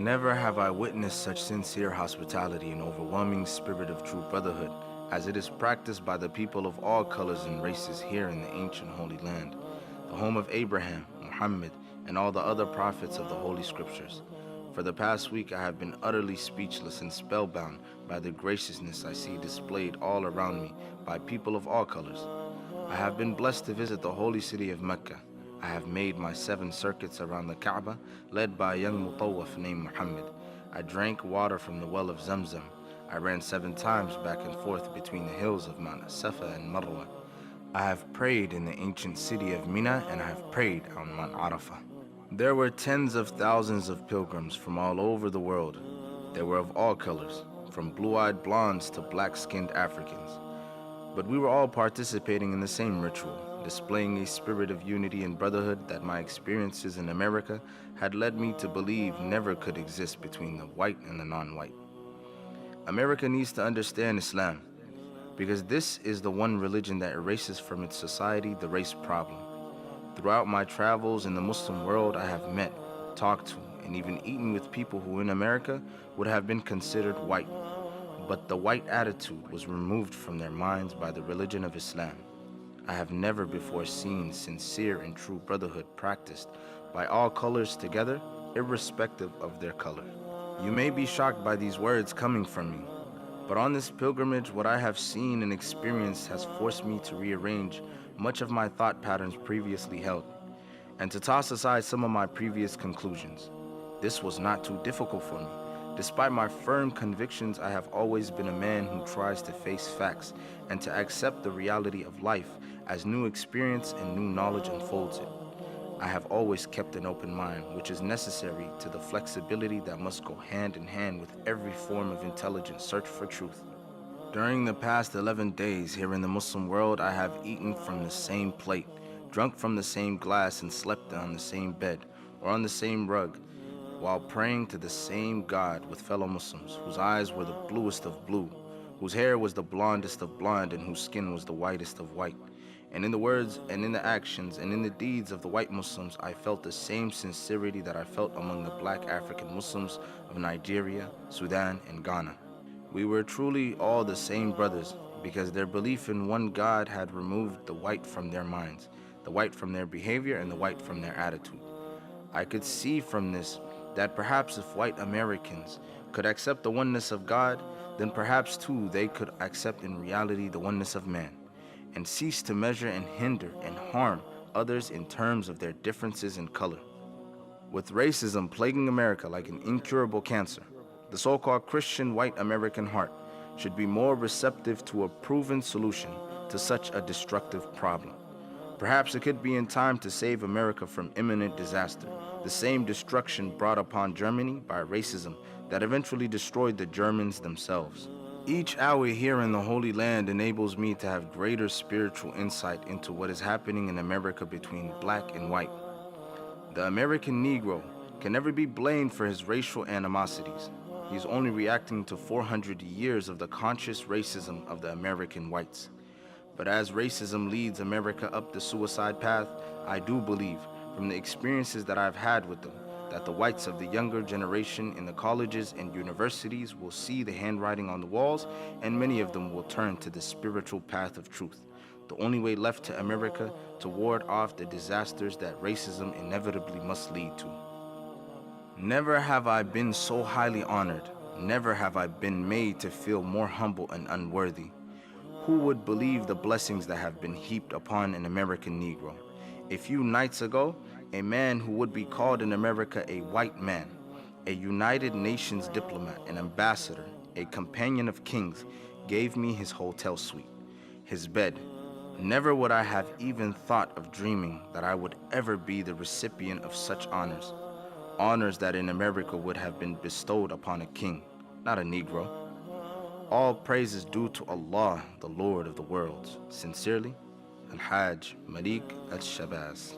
Never have I witnessed such sincere hospitality and overwhelming spirit of true brotherhood as it is practiced by the people of all colors and races here in the ancient Holy Land, the home of Abraham, Muhammad, and all the other prophets of the Holy Scriptures. For the past week I have been utterly speechless and spellbound by the graciousness I see displayed all around me by people of all colors. I have been blessed to visit the holy city of Mecca. I have made my 7 circuits around the Kaaba, led by a young mutawaf named Muhammad. I drank water from the well of Zamzam. I ran 7 times back and forth between the hills of Mount Safa and Marwa. I have prayed in the ancient city of Mina, and I have prayed on Mount Arafah. There were tens of thousands of pilgrims from all over the world. They were of all colors, from blue-eyed blondes to black-skinned Africans. But we were all participating in the same ritual, displaying a spirit of unity and brotherhood that my experiences in America had led me to believe never could exist between the white and the non-white. America needs to understand Islam, because this is the one religion that erases from its society the race problem. Throughout my travels in the Muslim world, I have met, talked to, and even eaten with people who in America would have been considered white. But the white attitude was removed from their minds by the religion of Islam. I have never before seen sincere and true brotherhood practiced by all colors together, irrespective of their color. You may be shocked by these words coming from me, but on this pilgrimage, what I have seen and experienced has forced me to rearrange much of my thought patterns previously held, and to toss aside some of my previous conclusions. This was not too difficult for me. Despite my firm convictions, I have always been a man who tries to face facts and to accept the reality of life as new experience and new knowledge unfolds it. I have always kept an open mind, which is necessary to the flexibility that must go hand in hand with every form of intelligent search for truth. During the past 11 days here in the Muslim world, I have eaten from the same plate, drunk from the same glass, and slept on the same bed or on the same rug, while praying to the same God with fellow Muslims, whose eyes were the bluest of blue, whose hair was the blondest of blonde, and whose skin was the whitest of white. And in the words and in the actions and in the deeds of the white Muslims, I felt the same sincerity that I felt among the black African Muslims of Nigeria, Sudan, and Ghana. We were truly all the same brothers, because their belief in one God had removed the white from their minds, the white from their behavior, and the white from their attitude. I could see from this that perhaps if white Americans could accept the oneness of God, then perhaps too they could accept in reality the oneness of man, and cease to measure and hinder and harm others in terms of their differences in color. With racism plaguing America like an incurable cancer, the so-called Christian white American heart should be more receptive to a proven solution to such a destructive problem. Perhaps it could be in time to save America from imminent disaster, the same destruction brought upon Germany by racism that eventually destroyed the Germans themselves. Each hour here in the Holy Land enables me to have greater spiritual insight into what is happening in America between black and white. The American Negro can never be blamed for his racial animosities. He is only reacting to 400 years of the conscious racism of the American whites. But as racism leads America up the suicide path, I do believe, from the experiences that I've had with them, that the whites of the younger generation in the colleges and universities will see the handwriting on the walls, and many of them will turn to the spiritual path of truth, the only way left to America to ward off the disasters that racism inevitably must lead to. Never have I been so highly honored. Never have I been made to feel more humble and unworthy. Who would believe the blessings that have been heaped upon an American Negro? A few nights ago, a man who would be called in America a white man, a United Nations diplomat, an ambassador, a companion of kings, gave me his hotel suite, his bed. Never would I have even thought of dreaming that I would ever be the recipient of such honors. Honors that in America would have been bestowed upon a king, not a Negro. All praise is due to Allah, the Lord of the worlds. Sincerely, Al-Hajj Malik Al-Shabazz.